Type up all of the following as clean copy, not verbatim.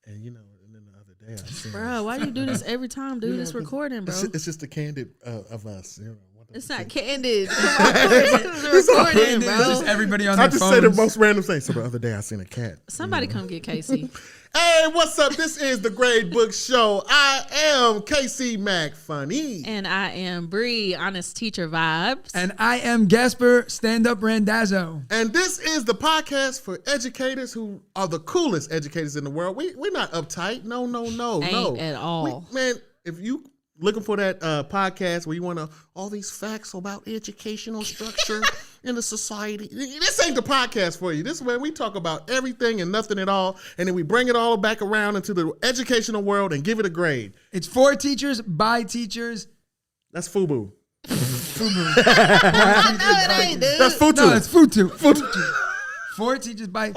And and then the other day I seen. Bro, why do you do this every time, dude? It's recording, bro. It's just the candid of us. It's not candid. It's recording, bro. It's just everybody on their I just phones. say the most random thing. So the other day I seen a cat. Somebody come get Casey. Hey, what's up? This is the Grade Book Show. I am Casey McFunny. And I am Bree, Honest Teacher Vibes. And I am Gasper, stand-up Randazzo. And this is the podcast for educators who are the coolest educators in the world. We're not uptight. No. Ain't at all. Man, if you looking for that podcast where you want all these facts about educational structure in the society, this ain't the podcast for you. This is where we talk about everything and nothing at all, and then we bring it all back around into the educational world and give it a grade. It's for teachers, by teachers. That's FUBU. FUBU. No, it ain't, dude. That's FUTU. No, that's FUTU. For teachers, by...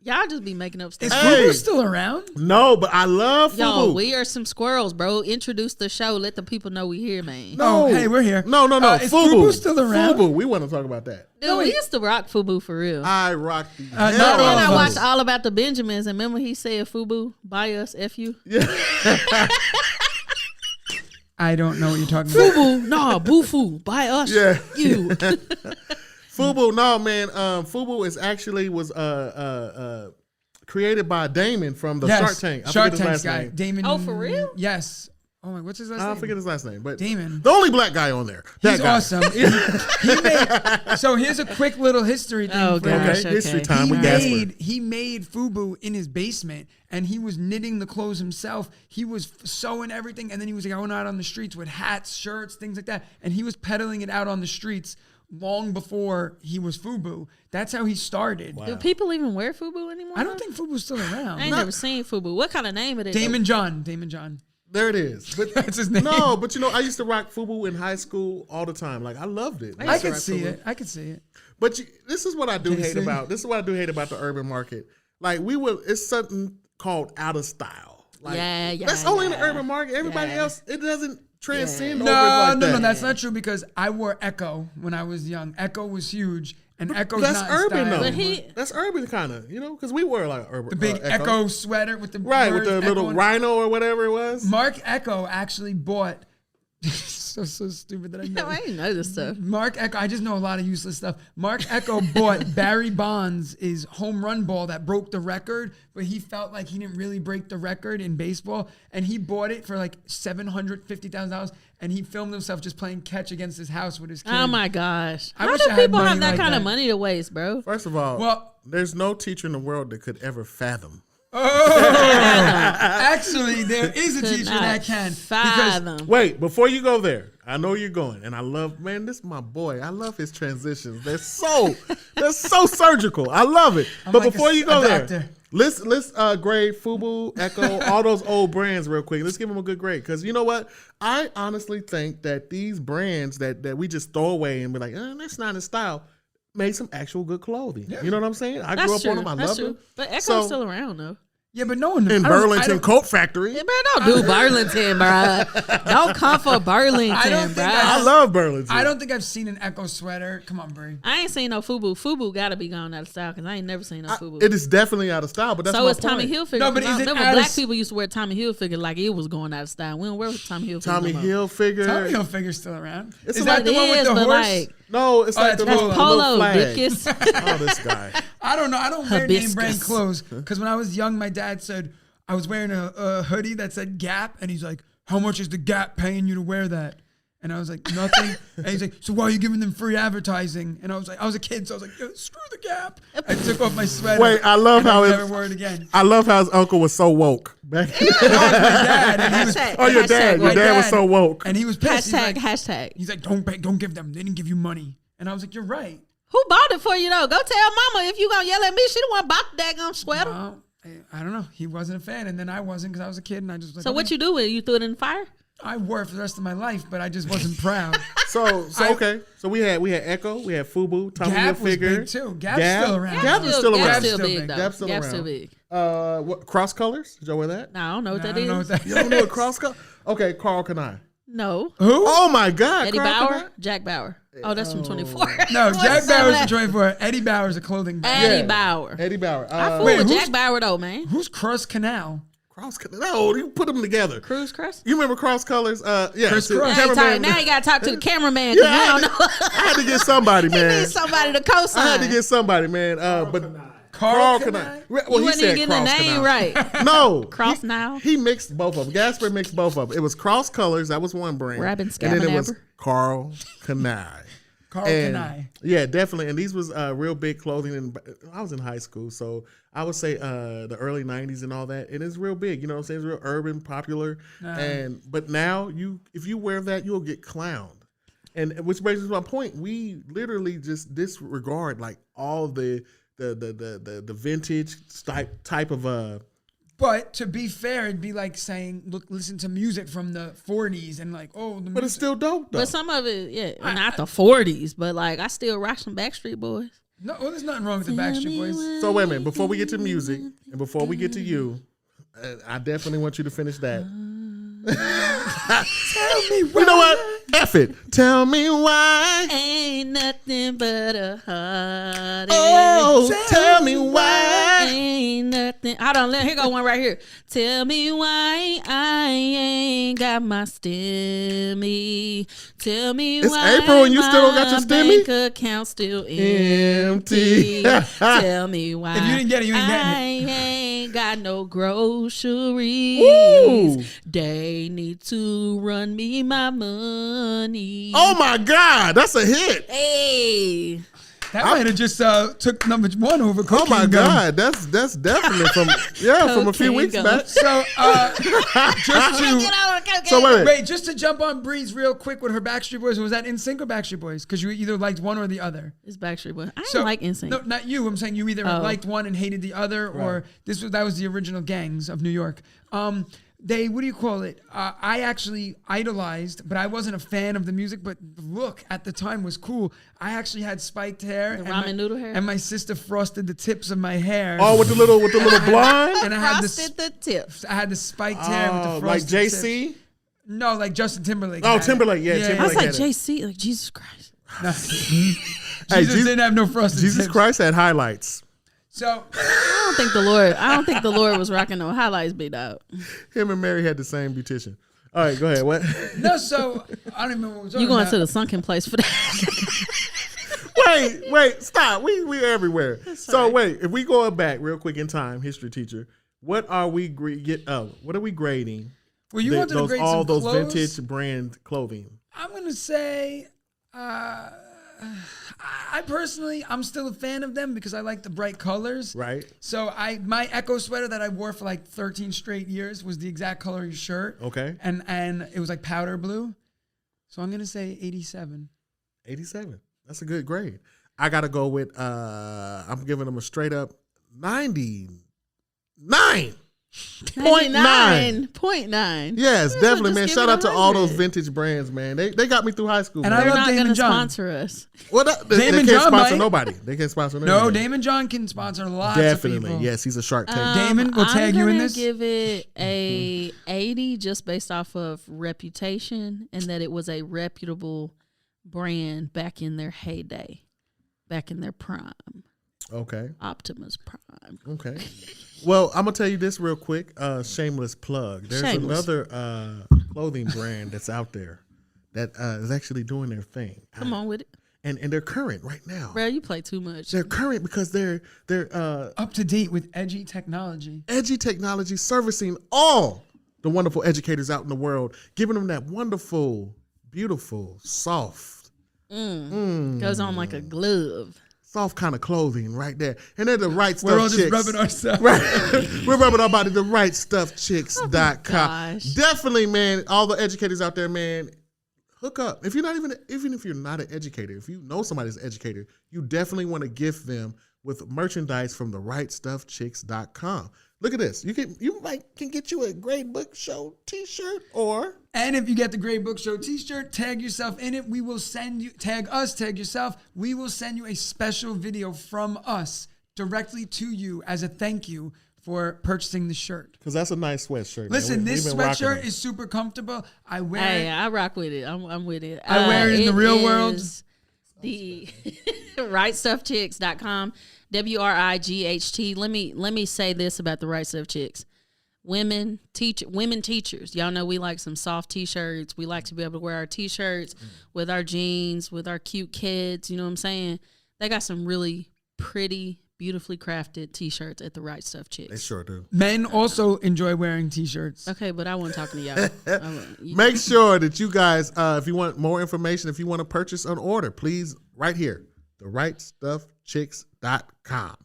Y'all just be making up stuff. Is Hey. FUBU still around? No, but I love FUBU. Yo, we are some squirrels, bro. Introduce the show. Let the people know we here, man. No. Oh, hey, we're here. No. Is FUBU still around? FUBU. We want to talk about that. Dude, we used to rock FUBU for real. I rock the not And all then of I us. watched All About the Benjamins, and remember he said FUBU, buy us, F you. I don't know what you're talking about. FUBU, nah, boo-foo, buy us, Yeah. you. FUBU, no, man. FUBU was created by Damon from the Yes, Shark Tank. I Shark forget his Tank's last guy. name. Damon. Oh, for real? Yes. Oh, my, what's his last I name? forget his last name, but Damon. the only black guy on there. That He's guy. awesome. So here's a quick little history thing. Oh, for gosh. Okay, history Okay. time with Gasper. He made FUBU in his basement, and he was knitting the clothes himself. He was sewing everything, and then he was going out on the streets with hats, shirts, things like that. And he was peddling it out on the streets long before he was FUBU. That's how he started. Do people even wear FUBU anymore? I don't think FUBU's still around. I ain't never seen FUBU. What kind of name it is? Damon John. There it is. But That's his name. no, but I used to rock FUBU in high school all the time. Like I loved it. I could see it. I could see it. But this is what I do hate see? about. This is what I do hate about the urban market. Like it's something called out of style. Like, Yeah, that's only in the urban market. Everybody else, it doesn't transcend over No, like that. no, that's not true because I wore Echo when I was young. Echo was huge, and Echo's That's not urban in style though. But anymore. That's urban kind of, because we were like urban. The big Echo sweater with the right, with birds, the Echo little on it. rhino or whatever it was. Mark Echo actually bought. so stupid that I know. No, I ain't know this stuff. Mark Echo, I just know a lot of useless stuff. Mark Echo bought Barry Bonds' home run ball that broke the record, but he felt like he didn't really break the record in baseball, and he bought it for like $750,000, and he filmed himself just playing catch against his house with his kid. Oh my gosh. I How wish do I had people have money that like kind of that. money to waste, bro? First of all, Well- there's no teacher in the world that could ever fathom. Actually, there is a Could teacher not that can. fathom. Wait, before you go there, I know you're going, and I love, man, this is my boy. I love his transitions. They're so surgical. I love it. I'm but like before you go a there, doctor. let's grade FUBU, Echo, all those old brands real quick. Let's give them a good grade because you know what? I honestly think that these brands that we just throw away and be like, that's not in style, made some actual good clothing. You know what I'm saying? I grew That's up on true. them. I That's love true. them. But Echo's So- still around, though. Yeah, but no one In I Burlington don't- Coat Factory. Yeah, man, don't do Burlington, bro. Don't come for Burlington, I don't bro. think I love Burlington. I don't think I've seen an Echo sweater. Come on, Brie. I ain't seen no FUBU. FUBU gotta be gone out of style because I ain't never seen no FUBU. It is definitely out of style, but that's So my is Tommy point. Hilfiger. No, but is it remember out of black s- people used to wear Tommy Hilfiger like it was going out of style. We don't wear Tommy Hilfiger. Tommy no more. Hilfiger. Tommy Hilfiger's still around. It's Is like that the one with is, the but horse? like No, it's like that's the little, that's the little Polo, flag. Dickus. Oh, this guy. I don't know. I don't wear name Hibiscus. brand clothes because when I was young, my dad said I was wearing a hoodie that said Gap, and he's like, "How much is the Gap paying you to wear that?" And I was like, "Nothing." And he's like, "So why are you giving them free advertising?" And I was like, I was a kid, so I was like, "Screw the Gap." I took off my sweater. Wait, I love and how I it- never wore it again. I love how his uncle was so woke. Back That was my dad, and he was, Hashtag- oh, your hashtag dad. Your what? dad was so woke. and he was pissed. Hashtag. He's like, don't give them. They didn't give you money. And I was like, "You're right." Who bought it for you though? Go tell mama if you gonna yell at me. She the one bought the daggone sweater. Well, I don't know. He wasn't a fan, and then I wasn't because I was a kid, and I just was like, So what okay. you do with it? You threw it in the fire? I wore it for the rest of my life, but I just wasn't proud. So okay. So we had Echo, we had FUBU, Tommy Gap was Hilfiger. big too. Gap's still around. Gap is still Gap's around. still Gap's big still though. Gap's still Gap's around. still big. What cross colors? Did y'all wear that? No, I don't know what I that don't is. know what that You don't know what cross color? Okay, Carl Kanai. No. Who? Oh my God, Eddie Carl Bauer? Kanai? Jack Bauer. Oh, that's from 24. No, What's Jack up Bauer's with a that? 24. Eddie Bauer's a clothing brand. Eddie Yeah. Bauer. Eddie Bauer. I fool Wait, with who's- Jack Bauer though, man. Who's Cross Canal? No, you put them together. Cruise Crest. You remember Cross Colors? Yeah. Chris see, Cross. cameraman- Now you got to talk to the cameraman because Yeah, we I don't had, know. to, I had to get somebody, He man. needs somebody to co-sign. I had to get somebody, man. But Carl Kanai. Kanai? Well, you he wasn't said even getting the Cross name Kanai. right. No. Cross now? He mixed both of them. Gasper mixed both of them. It was Cross Colors. That was one brand. Robin and then it was Scabinaber. Carl Kanai. Carl And, Kanai. yeah, definitely. And these was real big clothing. And I was in high school, so I would say the early '90s and all that. And it's real big. You know what I'm saying? It's real urban, popular. But now if you wear that, you'll get clowned. And which brings us to my point. We literally just disregard like all the vintage type of But to be fair, it'd be like saying, look, listen to music from the 40s and like, oh, the but it's music. still dope though. But some of it, yeah, not the 40s, but like I still rock some Backstreet Boys. No, well, there's nothing wrong with the Backstreet Boys. So wait a minute, before we get to music and before we get to you, I definitely want you to finish that. Tell me why. You know what? F it. Tell me why. Ain't nothing but a heartache. Oh, tell me why. Ain't nothing. Hold on, here go one right here. Tell me why I ain't got my stimmy. Tell me It's why April and you still don't got your my stimmy? bank account still Empty. empty. Tell me why If you didn't get it, you ain't getting I ain't got no groceries. Woo. They need to run me my money. Oh my God, that's a hit. Hey. That might have just took number one over Oh Cocaine my Gum. God, that's definitely from a few Cocaine weeks gum. back. So just to Wait. just to jump on Breeze real quick with her Backstreet Boys, was that NSYNC or Backstreet Boys? Because you either liked one or the other. It's Backstreet Boys. I So don't like NSYNC. No, not you. I'm saying you either liked one and hated the other, or that was the original Gangs of New York. They, what do you call it? I actually idolized, but I wasn't a fan of the music. But the look at the time was cool. I actually had spiked hair, The ramen noodle hair? and my sister frosted the tips of my hair. Oh, with the little blonde. and I had Frosted the tips. I had the spiked hair with the Oh, frosted like tips. JC. No, like Justin Timberlake. Oh, had it. Timberlake, yeah, I was Timberlake. like had it. JC, like Jesus Christ. Jesus Jesus- didn't have no frosted Jesus tips. Christ had highlights. So I don't think the Lord was rocking no highlights, big dog. Him and Mary had the same beautician. All right, go ahead. What? no, so I don't even know what we're talking You going about. to the sunken place for that? wait, stop. We everywhere. So wait, if we go back real quick in time, history teacher, what are we what are we grading? Well, you wanted to grade all some those clothes? vintage brand clothing. I'm gonna say, I personally, I'm still a fan of them because I like the bright colors. Right. So my Echo sweater that I wore for like 13 straight years was the exact color of your shirt. Okay. And it was like powder blue. So I'm gonna say 87. 87. That's a good grade. I gotta go with I'm giving them a straight up 99. 99.9. Yes, definitely, just man. give Shout it out to all 100. those vintage brands, man. They got me through high school. And man. I They're love not Damon going to John. sponsor us. Well, they Damon can't John sponsor might. nobody. They can't sponsor No, nobody. Damon John can sponsor lots of Definitely. people. Yes, he's a Shark Tank. Damon, we'll tag you in this. I'm gonna give it a 80 just based off of reputation and that it was a reputable brand back in their heyday, back in their prime. Okay. Optimus Prime. Okay. Well, I'm gonna tell you this real quick. Shameless plug. There's Shameless. another clothing brand that's out there that is actually doing their thing. Come on with it. And they're current right now. Bro, you play too much. They're current because they're Up to date with edgy technology. edgy technology servicing all the wonderful educators out in the world, giving them that wonderful, beautiful, soft Goes on like a glove. kind of clothing right there. And they're the right stuff We're all just chicks. rubbing ourselves. Right. We're rubbing our body, the rightstuffchicks.com. gosh. Definitely, man, all the educators out there, man, hook up. If you're not even if you're not an educator, if you know somebody's an educator, you definitely want to gift them with merchandise from the rightstuffchicks.com. Look at this. You can get you a Grade Book Show t-shirt or And if you get the Grade Book Show t-shirt, tag yourself in it. We will send you, tag us, tag yourself. We will send you a special video from us directly to you as a thank you for purchasing the shirt. because that's a nice sweatshirt. man. Listen, We've this been rocking sweatshirt them. is super comfortable. I wear Hey, it. I rock with it. I'm with it. I wear it in the real world. The rightstuffchicks.com, WRIGHT. Let me say this about the Right Stuff Chicks. women teachers. Y'all know we like some soft t-shirts. We like to be able to wear our t-shirts with our jeans, with our cute kids. You know what I'm saying? They got some really pretty, beautifully crafted t-shirts at the Right Stuff Chicks. They sure do. Men also enjoy wearing t-shirts. Okay, but I wasn't talking to y'all. Make sure that you guys, if you want more information, if you want to purchase an order, please, right here, therightstuffchicks.com.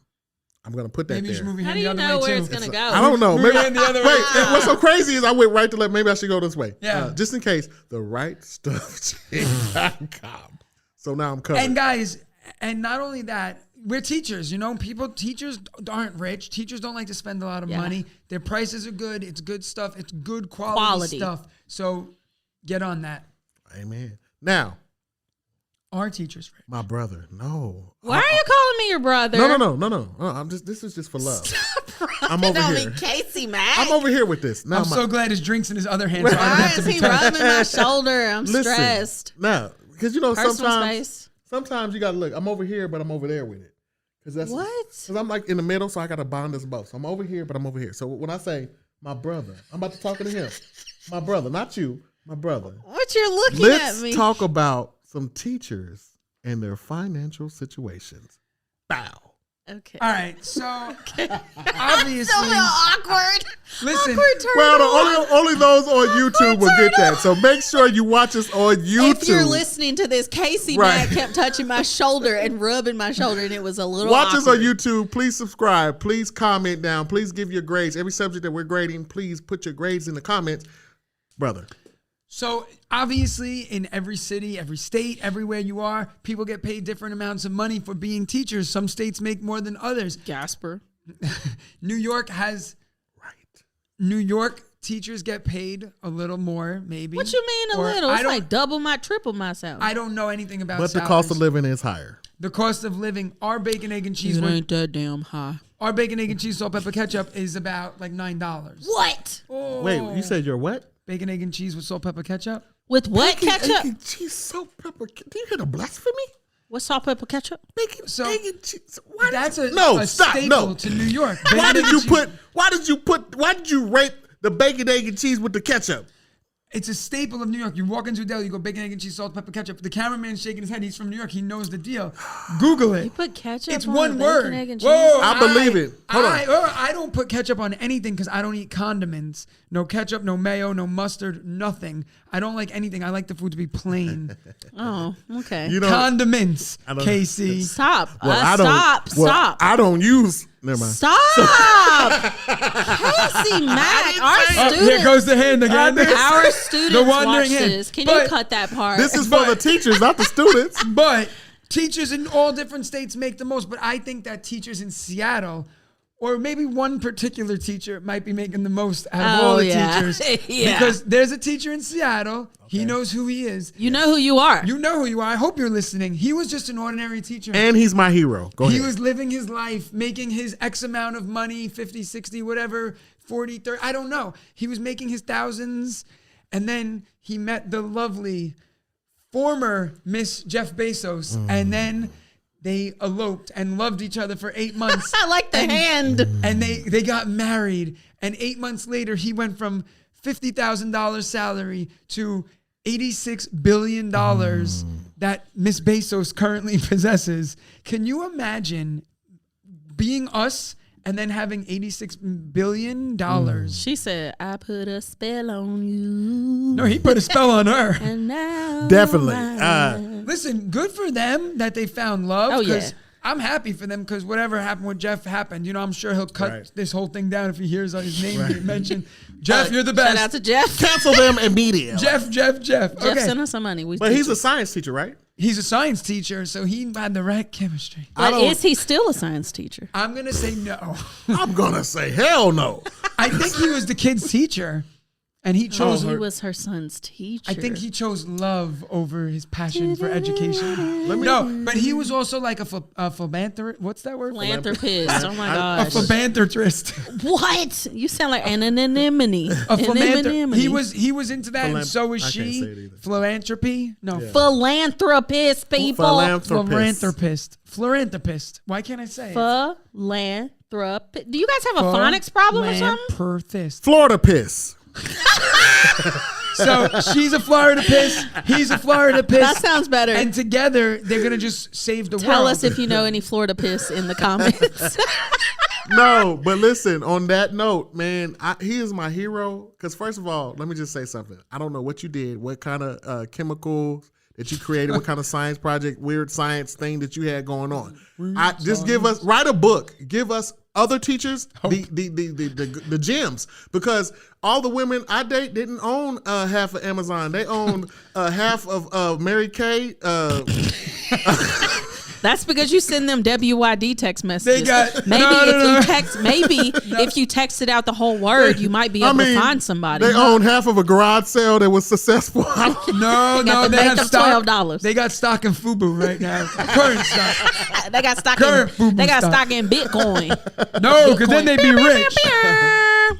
I'm going to put that Maybe you should there. move your How hand do the you other know way where too. it's going to go? I don't know. Move Maybe your hand the other way. Wait, what's so crazy is I went right to left. Maybe I should go this way. Yeah. Just in case, therightstuffchicks.com. So now I'm covered. And guys, and not only that, we're teachers, you know, teachers aren't rich. Teachers don't like to spend a lot of money. Their prices are good. It's good stuff. It's good quality stuff. So get on that. Amen. Now, Our teachers rich. my brother, no. Why are you calling me your brother? No. I'm just. This is just for love. I'm over here. Casey Mack. I'm over here with this. Now, I'm so glad his drink's in his other hand. So I don't Why have to is he pretend. rubbing my shoulder? I'm listen, stressed. Now, because you know Personal space. sometimes you gotta look. I'm over here, but I'm over there with it. Because that's What? Because I'm like in the middle, so I gotta bond us both. So I'm over here, but I'm over here. So when I say my brother, I'm about to talk to him. My brother, not you. My brother. What you're looking Let's at me? talk about some teachers and their financial situations. Bow. Okay. All right, so obviously, awkward. listen. Awkward turn. Well, only those on YouTube will get that. So make sure you watch us on YouTube. If you're listening to this, Casey Right. Mack kept touching my shoulder and rubbing my shoulder, and it was a little Watch us on awkward. YouTube. Please subscribe. Please comment down. Please give your grades. Every subject that we're grading, please put your grades in the comments. Brother. So obviously, in every city, every state, everywhere you are, people get paid different amounts of money for being teachers. Some states make more than others. Gasper. New York has Right. New York teachers get paid a little more, maybe. What you mean a Or little? I It's don't, like double my, triple my salary. I don't know anything about. But the cost of salaries. living is higher. The cost of living, our bacon, egg, and cheese. it ain't that damn high. Our bacon, egg, and cheese, salt, pepper, ketchup is about like $9. What? Wait, you said you're what? Bacon, egg, and cheese with salt, pepper, ketchup? With what ketchup? Bacon, cheese, salt, pepper. Do you hear the blasphemy? What salt, pepper, ketchup? Bacon, So, egg, and cheese. Why That's did a, you, a stop, staple no. to New York. Why Bacon, did egg, you and put? cheese. Why did you rate the bacon, egg, and cheese with the ketchup? It's a staple of New York. You walk into a deli, you go bacon, egg, and cheese, salt, pepper, ketchup. The cameraman's shaking his head. He's from New York. He knows the deal. Google it. You put ketchup It's on one the word. bacon, egg, and cheese? Whoa, I believe it. Hold on. I don't put ketchup on anything because I don't eat condiments. No ketchup, no mayo, no mustard, nothing. I don't like anything. I like the food to be plain. Oh, okay. You know, Condiments, I don't- Casey. Stop. I don't. Stop. I don't use. Never mind. Stop. Casey Mack, our Oh, students. here goes the hand again. Our students The watch wandering hand. this. Can But you cut that part? This is for the teachers, not the students. But teachers in all different states make the most. But I think that teachers in Seattle, or maybe one particular teacher, might be making the most out of all the teachers. Yeah. Because there's a teacher in Seattle. He knows who he is. You know who you are. You know who you are. I hope you're listening. He was just an ordinary teacher. And he's my hero. Go He ahead. was living his life, making his X amount of money, 50, 60, whatever, 40, 30, I don't know. He was making his thousands. And then he met the lovely former Miss Jeff Bezos. And then they eloped and loved each other for 8 months. I like the hand. And they got married. And 8 months later, he went from $50,000 salary to $86 billion that Miss Bezos currently possesses. Can you imagine being us and then having $86 billion? She said, I put a spell on you. No, he put a spell on her. And now Definitely. mine. Listen, good for them that they found love. Oh, 'cause yeah. I'm happy for them because whatever happened with Jeff happened. You know, I'm sure he'll cut Right. this whole thing down if he hears his name get mentioned. Jeff, you're the best. Shout out to Jeff. Cancel them immediately. Jeff. Jeff Okay. sent us some money. But he's a science teacher, right? He's a science teacher, so he had the right chemistry. But don't- is he still a science teacher? I'm going to say no. I'm gonna say hell no. I think he was the kid's teacher. And he chose. He was her son's teacher. I think he chose love over his passion for education. Let me- No, but he was also like a philanthropist. What's that word? Philanthropist. Oh my A gosh. philanthropist. What? You sound like an anemone. A philanthropist. He was into that, and so was I can't say it she. either. Philanthropy? No. Philanthropist, people. Philanthropist. Why can't I say it? Philanthropist. Do you guys have a phonics problem or something? Philanthropist. Florida piss. So she's a Florida piss. He's a Florida piss. That sounds better. And together, they're going to just save the world. Tell us if you know any Florida piss in the comments. No, but listen, on that note, man, he is my hero. Because first of all, let me just say something. I don't know what you did, what kind of chemicals that you created, what kind of science project, weird science thing that you had going on. Write a book. Give us other teachers the gems, because all the women I date didn't own half of Amazon. They owned half of Mary Kay. That's because you send them WYD text messages. They got maybe no. if you texted out the whole word, you might be able to find somebody. They own half of a garage sale that was successful. No, they have stock. $12. They got stock in FUBU right now. Current stock. They got stock. Current FUBU They got stock. stock in Bitcoin. No, because then they'd be rich. Pew.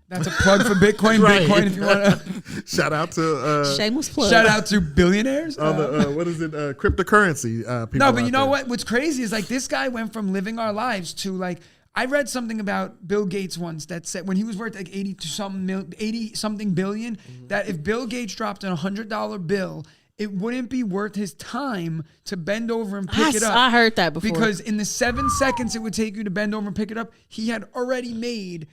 That's a plug for Bitcoin. Right. Bitcoin, if you want to. Shout out to Shameless plug. Shout out to billionaires. what is it? Cryptocurrency people. No, but you out know there. what? What's crazy is like this guy went from living our lives to like, I read something about Bill Gates once that said when he was worth like 80 something billion, that if Bill Gates dropped a $100 bill, it wouldn't be worth his time to bend over and pick it up. I heard that before. Because in the 7 seconds it would take you to bend over and pick it up, he had already made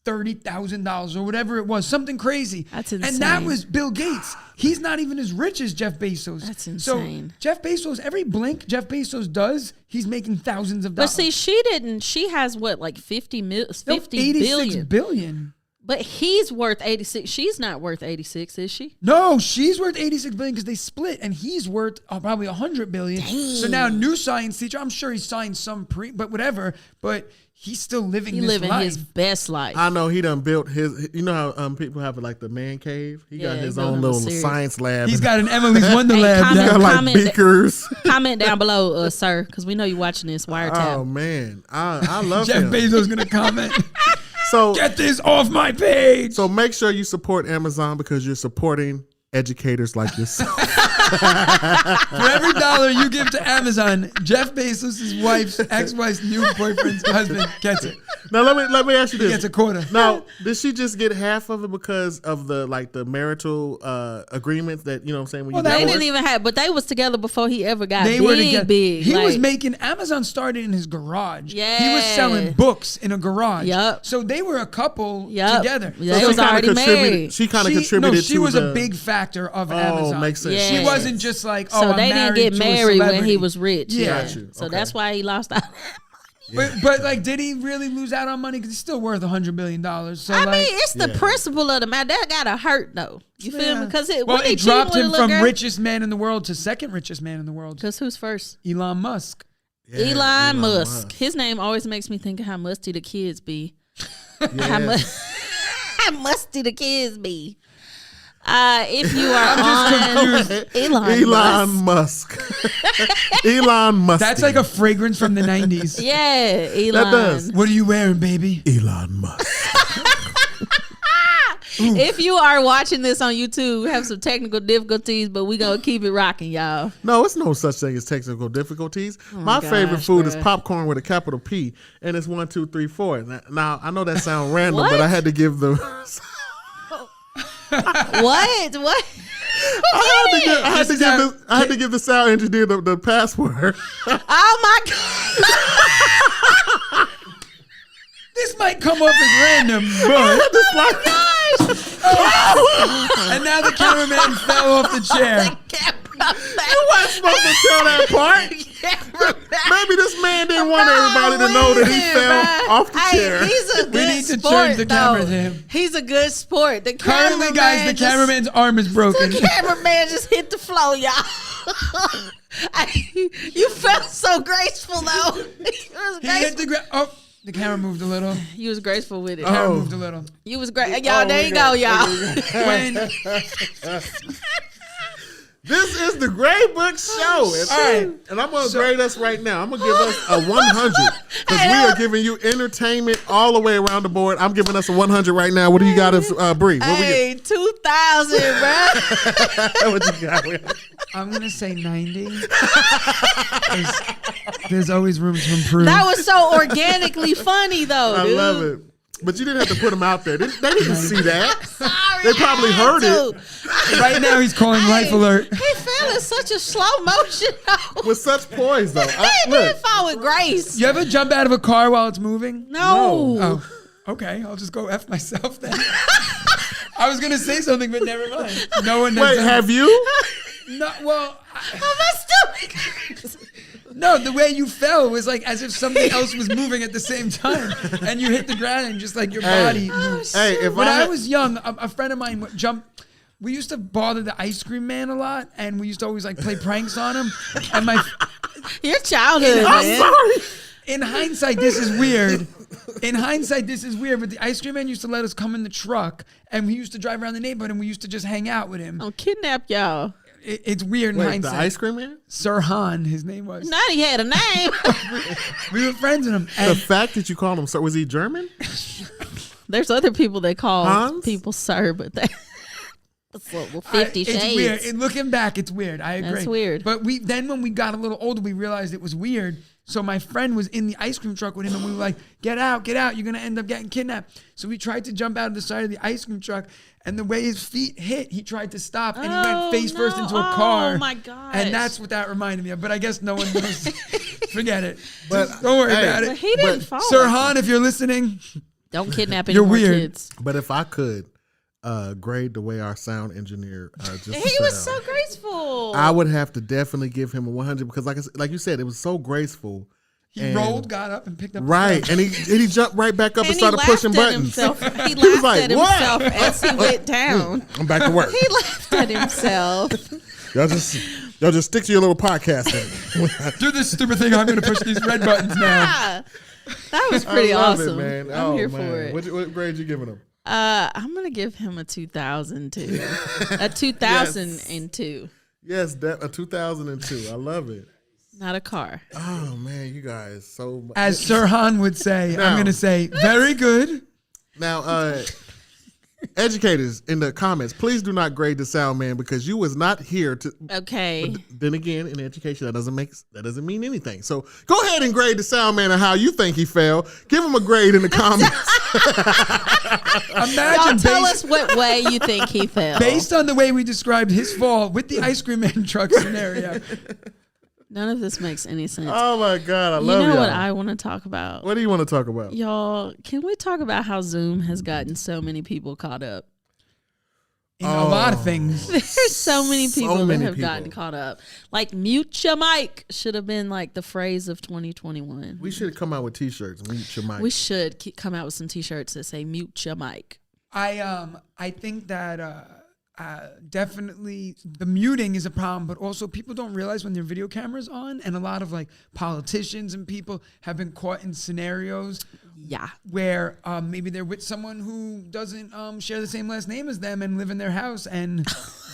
$30,000 or whatever it was, something crazy. That's insane. And that was Bill Gates. He's not even as rich as Jeff Bezos. That's insane. So Jeff Bezos, every blink Jeff Bezos does, he's making thousands of But dollars. see, she didn't. She has what, like 50 $86 billion. But he's worth 86. She's not worth 86, is she? No, she's worth $86 billion because they split, and he's worth probably $100 billion. So now, new science teacher, I'm sure he signed some but whatever. But he's still living He this living life. his best life. I know he done built his. You know how people have like the man cave. He got Yeah, his he built own him a little series. science lab. He's got an Emily's Wonderland. comment- He got like comment- beakers. Comment down below, sir, because we know you're watching this wiretap. Oh man, I love Jeff him. Bezos gonna comment. So Get this off my page. so make sure you support Amazon because you're supporting educators like yourself. For every dollar you give to Amazon, Jeff Bezos' wife's ex-wife's new boyfriend's husband gets it. Now let me ask you He this. gets a quarter. Now, did she just get half of it because of the marital agreements that, you know what I'm saying? When Well, you They divorce? didn't even have, but they was together before he ever got They big, were together. big. He was like- making Amazon started in his garage. Yeah. He was selling books in a garage. Yup. So they were a couple Yup. together. Yeah, they she was kinda already contributed- married. She kind of contributed she to was the, a big factor of Oh, Amazon. makes sense. Yeah. She wasn't just like, oh, So I'm they didn't married get to a married when celebrity. he was rich. Yeah. Got you. So Okay. that's why he lost out. But like, did he really lose out on money? Because he's still worth $100 billion. So I like, mean, it's the principle of the matter. That gotta hurt though. You feel me? Because well, it dropped him from richest man in the world to second richest man in the world. Because who's first? Elon Musk. Yeah, Elon Musk. His name always makes me think of how musty the kids be. How, how musty the kids be. If you are on Elon Musk. Elon Musk. That's like a fragrance from the 90s. Yeah, Elon. That does. What are you wearing, baby? Elon Musk. If you are watching this on YouTube, we have some technical difficulties, but we gonna keep it rocking, y'all. No, it's no such thing as technical difficulties. My favorite gosh, food is bruh. popcorn with a capital P, and it's 1, 2, 3, 4. Now I know that sounds random, What? but I had to give the. What? What? I had to give the sound engineer the password. Oh my god! This might come off as random, but and now the cameraman fell off the chair. You wasn't supposed to tell that part. Maybe this man didn't want everybody to know that he fell off the chair. He's a good We need to sport, change the camera though. to him. He's a good sport. The Currently, guys, the cameraman's arm is broken. The cameraman just hit the floor, y'all. You felt so graceful, though. It was He hit graceful. the ground. Oh, The camera moved a little. You was graceful with it. The camera Oh. moved a little. You was great. Y'all, there you go, y'all. When, This is the Grade Book Show. All right. And I'm going to grade us right now. I'm going to give us a 100 because we are giving you entertainment all the way around the board. I'm giving us a 100 right now. What do you got us, Bree? What Hey, 2,000, bro. what you got? I'm going to say 90. There's always room to improve. That was so organically funny, though, I dude. love it. But you didn't have to put them out there. They didn't see that. Sorry, They probably I had heard to. Right now, he's calling Life Alert. He fell in such a slow motion, though. With such poise, though. He did fall with grace. You ever jump out of a car while it's moving? No. Oh, okay. I'll just go F myself then. I was going to say something, but never mind. No one Wait, have you? No, well, Oh, that's stupid. no, the way you fell was like as if something else was moving at the same time. And you hit the ground and just like your body moved. Hey, if When I I was young, a friend of mine would jump. We used to bother the ice cream man a lot, and we used to always like play pranks on him. And Your childhood, I'm man. sorry. in hindsight, this is weird. In hindsight, this is weird. But the ice cream man used to let us come in the truck, and we used to drive around the neighborhood, and we used to just hang out with him. I'll kidnap y'all. It's weird in Wait, the hindsight. ice cream man? Sir Han, his name was. Now he had a name. We were friends with him. The And fact that you called him, sir, was he German? There's other people that call Hans? people sir, but they. It's a little 50 it's Shades. weird. Looking back, it's weird. I agree. That's weird. But then when we got a little older, we realized it was weird. So my friend was in the ice cream truck with him, and we were like, get out, you're going to end up getting kidnapped. So we tried to jump out of the side of the ice cream truck, and the way his feet hit, he tried to stop, and he Oh, went face first no. into a car. Oh, my gosh. And that's what that reminded me of. But I guess no one knows. Forget it. But- Just don't worry hey, about But it. he didn't fall. Sir Han, if you're listening, Don't kidnap any You're more weird. kids. But if I could grade the way our sound engineer just He was fell, so graceful. I would have to definitely give him a 100 because, like you said, it was so graceful. he And- rolled, got up, and picked up the Right, stuff. and he jumped right back up and And he started laughed pushing at buttons. himself. He was laughed like, at himself "What?" as he went down. I'm back to work. He laughed at himself. Y'all just stick to your little podcast thing. Do this stupid thing. I'm going to push these red buttons now. Ah, that was pretty I love awesome. it, man. I'm Oh, here man. for it. What grade you giving him? I'm gonna give him a 2002. A 2002. Yes, a 2002. I love it. Not a car. Oh man, you guys so much. As Sir Han would say, Now- I'm going to say, very good. Now, educators in the comments, please do not grade the sound man because you was not here to. Okay. Then again, in education, that doesn't mean anything. So go ahead and grade the sound man and how you think he fell. Give him a grade in the comments. Y'all Imagine tell us what way you think he fell. based on the way we described his fall with the ice cream man truck scenario. None of this makes any sense. Oh my God, I you love know y'all. what I want to talk about? What do you want to talk about? Y'all, can we talk about how Zoom has gotten so many people caught up? In a lot of things. There's so many people that many have people. gotten caught up. Like mute your mic should have been like the phrase of 2021. We should come out with T-shirts. Mute your mic. We should come out with some T-shirts that say "mute your mic." I think that definitely the muting is a problem, but also people don't realize when their video cameras on, and a lot of like politicians and people have been caught in scenarios Yeah. where maybe they're with someone who doesn't share the same last name as them and live in their house and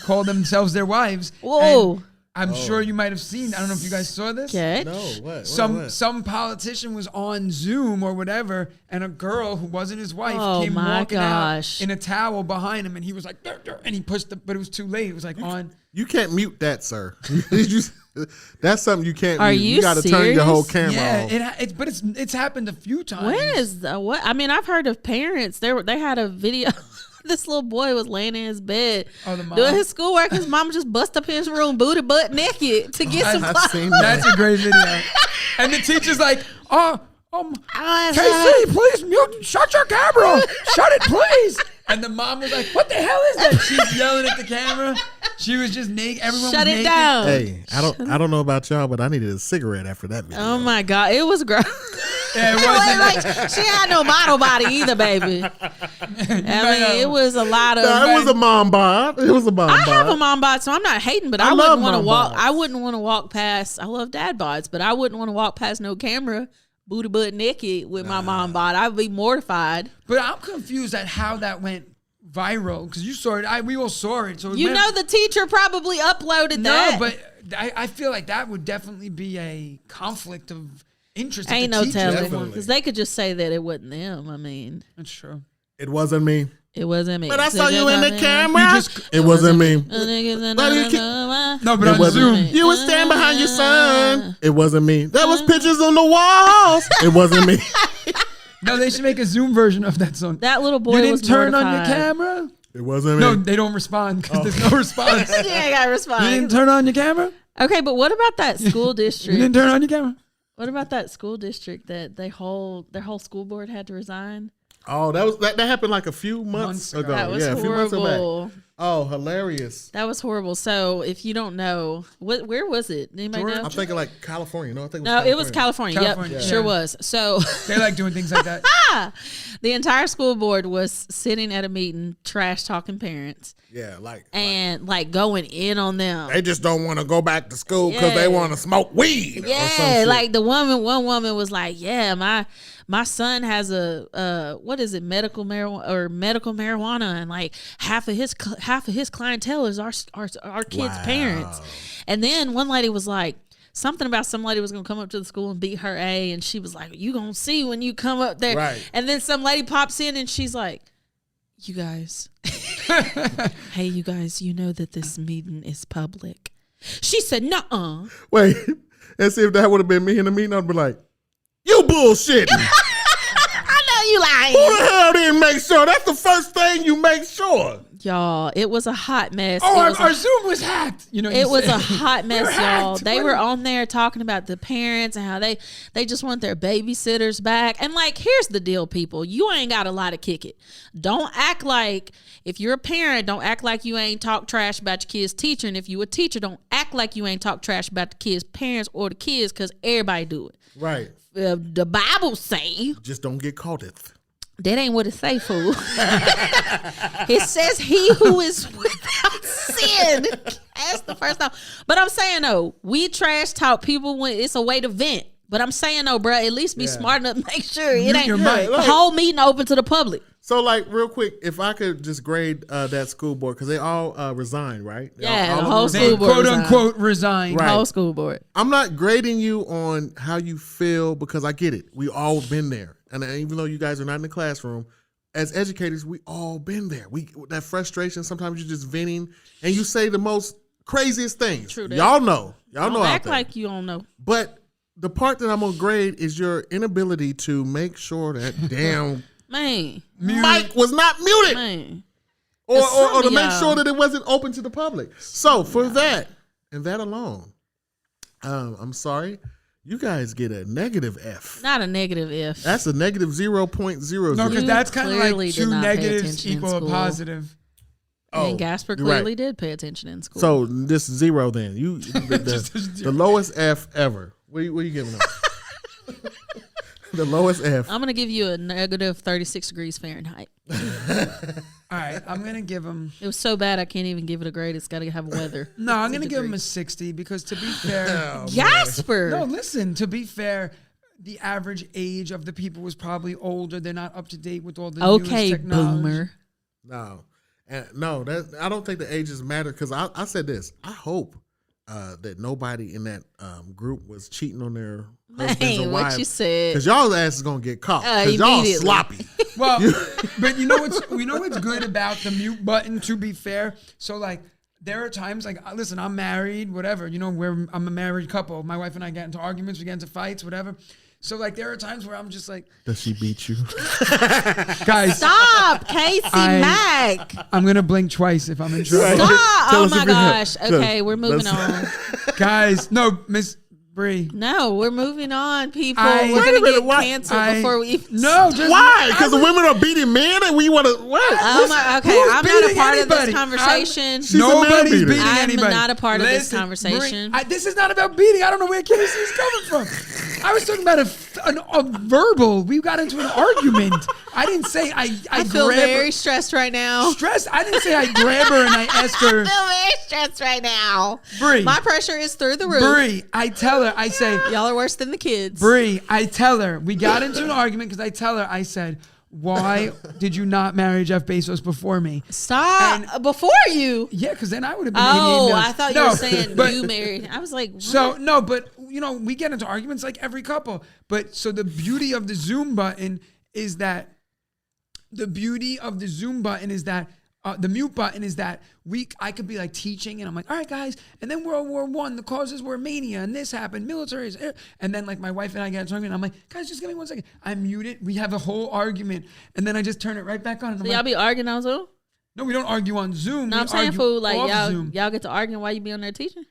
call themselves their wives. Whoa. And I'm sure you might have seen. I don't know if you guys saw this. Okay. no, what? Some politician was on Zoom or whatever, and a girl who wasn't his wife Oh came my walking gosh. out in a towel behind him, and he was like, "Dur, dur," and he pushed the, but it was too late. It was like on. You can't mute that, sir. That's something you can't Are mute. you got to turn your whole serious? camera Yeah, off. but it's happened a few times. When is the what? I mean, I've heard of parents. They had a video. This little boy was laying in his bed Oh, the mom? doing his schoolwork. His mom just bust up in his room, booty butt naked to get some I've clothes. seen That's that. a great video. And the teacher's like, I was Casey, please mute, shut your camera, shut it, please. And the mom was like, what the hell is that? She's yelling at the camera. She was just naked. Everyone Shut was it naked. down. Hey, I don't know about y'all, but I needed a cigarette after that video. Oh my God, it was gross. Yeah, it wasn't. Like, she had no model body either, baby. I mean, it was a lot of. No, it was a mom bod. It was a mom I bod. have a mom bod, so I'm not hating, but I love wouldn't want to mom walk. bods. I wouldn't want to walk past. I love dad bods, but I wouldn't want to walk past no camera booty butt naked with my mom bought. I'd be mortified. But I'm confused at how that went viral because you saw it. We all saw it. So You know the teacher probably uploaded that. No, but I feel like that would definitely be a conflict of interest. if Ain't the no teacher- telling. Definitely. Because they could just say that it wasn't them. I mean, That's true. It wasn't me. it wasn't me. But I saw you in the camera. You just- it wasn't me. No, but It on wasn't Zoom. me. You would stand behind your son. It wasn't me. There was pictures on the walls. It wasn't me. No, they should make a Zoom version of that song. That little boy You didn't was turn on your mortified. camera? It wasn't me. No, they don't respond because there's no response. You ain't got to You respond. didn't turn on your camera? Okay, but what about that school You district? didn't turn on your camera? What about that school district that their whole school board had to resign? Oh, that happened like a few months Months ago. ago. That was yeah, a few months back. horrible. Oh, hilarious. That was horrible. So if you don't know, where was it? Anybody know? I'm thinking like California. No, I think No, it was California. California, Yep, yeah. sure was. So They like doing things like that. the entire school board was sitting at a meeting, trash talking parents, Yeah, like and like going in on them. they just don't want to go back to school because they Yeah. want to smoke weed. or some Yeah, shit. like one woman was like, "Yeah, my son has a medical marijuana, and like half of his clientele is our kids' parents." And then one lady was like, something about some lady was gonna come up to the school and beat her A, and she was like, "You gonna see when you come up there." Right. And then some lady pops in and she's like, "You guys, hey, you guys, you know that this meeting is public." She said, "Nuh-uh." Wait, and see if that would have been me in the meeting, I'd be like, "You bullshitting." I know you lying. Who the hell didn't make sure? That's the first thing you make sure. Y'all, it was a hot mess. Oh, It was a- our Zoom was hacked. You know, It was said- a hot mess, We're y'all. hacked. They What were is- on there talking about the parents and how they just want their babysitters back. And like, here's the deal, people. You ain't got a lot to kick it. Don't act like, if you're a parent, don't act like you ain't talk trash about your kid's teacher. And if you a teacher, don't act like you ain't talk trash about the kids' parents or the kids, because everybody do it. Right. The Bible say Just don't get caught it. that ain't what it say, fool. It says he who is without sin. That's the first time. But I'm saying, though, we trash talk people when it's a way to vent. But I'm saying, though, bro, at least be smart enough to make sure it Mute ain't your the mic. whole meeting open to the public. So, like, real quick, if I could just grade that school board, because they all resigned, right? They Yeah, all the of whole them They school board quote resigned. unquote resigned. Right. Whole school board. I'm not grading you on how you feel because I get it. We all been there. And even though you guys are not in the classroom, as educators, we all been there. That frustration, sometimes you're just venting and you say the most craziest things. True that. Y'all know. Y'all Don't know out act there. like you don't know. But the part that I'm going to grade is your inability to make sure that damn Man. mic was not muted. Man. Or Some to of make y'all- sure that it wasn't open to the public. So for that and that alone, I'm sorry, you guys get a negative F. Not a negative if. That's a negative 0.00. No, because You that's kind of clearly like did two not pay negatives attention in equal a school. positive. And Gasper you're right. clearly did pay attention in school. So this is zero then. You the lowest F ever. What are you giving them? The lowest F. I'm going to give you a negative 36 degrees Fahrenheit. All right, I'm gonna give him. It was so bad I can't even give it a grade. It's got to have weather. No, I'm gonna in give him a degrees. 60 because to be fair, Jasper. no, listen. To be fair, the average age of the people was probably older. They're not up to date with all the newest Okay, technology. boomer. No. And no, I don't think the ages matter because I said this. I hope that nobody in that group was cheating on their husbands or Man, wives. what you said. Because y'all's ass is gonna get caught. Because y'all Immediately. sloppy. Well, but you know what's good about the mute button. To be fair, so like there are times like listen, I'm married, whatever. You know, I'm a married couple. My wife and I get into arguments, we get into fights, whatever. So like there are times where I'm just like, Does she beat you? guys, Stop, Casey Mack. I'm gonna blink twice if I'm in trouble. Stop. Tell Oh us my if you're- gosh. tell Okay, us. we're moving Let's- on. Guys, no, Miss Bree. No, we're moving on, people. I- We're Wait a going to minute, get what? canceled before we even No, just Why? Because the women are beating men and we want to what? Oh my, okay, Who's I'm not a beating part of anybody? this conversation. She's a man Nobody's beater. beating I'm anybody. not a part of this Listen, conversation. Bree, this is not about beating. I don't know where Casey's coming from. I was talking about a verbal. We got into an argument. I didn't say I feel grab very her. stressed right now. Stressed? I didn't say I grab her and I asked her. I feel very stressed right now. Bree. My pressure is through the roof. Bree, I tell her, I say, Y'all are worse than the kids. Bree, I tell her, we got into an argument because I tell her, I said, why did you not marry Jeff Bezos before me? Stop. Before you. Yeah, because then I would have been. Oh, 88 million. I thought you No, were saying but- you married. I was like, what? So no, but we get into arguments like every couple. But so the beauty of the Zoom button is that the mute button is that I could be like teaching and I'm like, all right, guys, and then World War I, the causes were mania, and this happened, military, and then like my wife and I get into argument, and I'm like, guys, just give me 1 second. I mute it. We have a whole argument, and then I just turn it right back on. And So I'm y'all like, be arguing on Zoom? no, we don't argue on Zoom. No, we I'm saying, argue fool, like off y'all Zoom. get to arguing while you be on there teaching.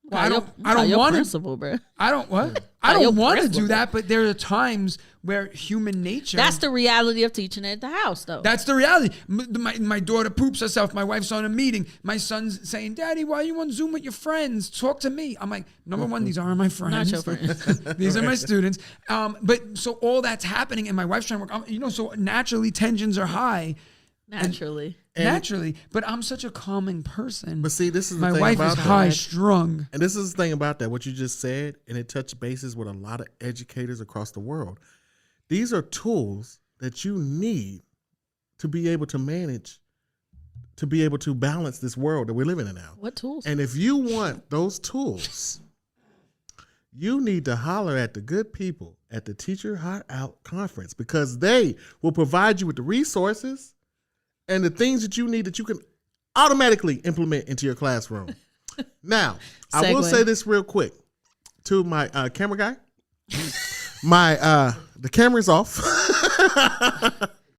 Well, I don't your want to. principal, bro. I don't what? Your I don't want to principal. do that, but there are times where human nature. That's the reality of teaching at the house, though. That's the reality. My daughter poops herself. My wife's on a meeting. My son's saying, "Daddy, why are you on Zoom with your friends? Talk to me." I'm like, number one, these aren't my friends. Not your friends. These are my students. But so all that's happening, and my wife's trying to work. So naturally tensions are high. Naturally. Naturally, but I'm such a calming person. But see, this is the my thing wife about is that. high strung. And this is the thing about that, what you just said, and it touched bases with a lot of educators across the world. These are tools that you need to be able to manage, to be able to balance this world that we're living in now. What tools? And if you want those tools, you need to holler at the good people at the Teacher Hot Out Conference, because they will provide you with the resources and the things that you need that you can automatically implement into your classroom. Now, I will Segue. say this real quick to my camera guy. The camera's off.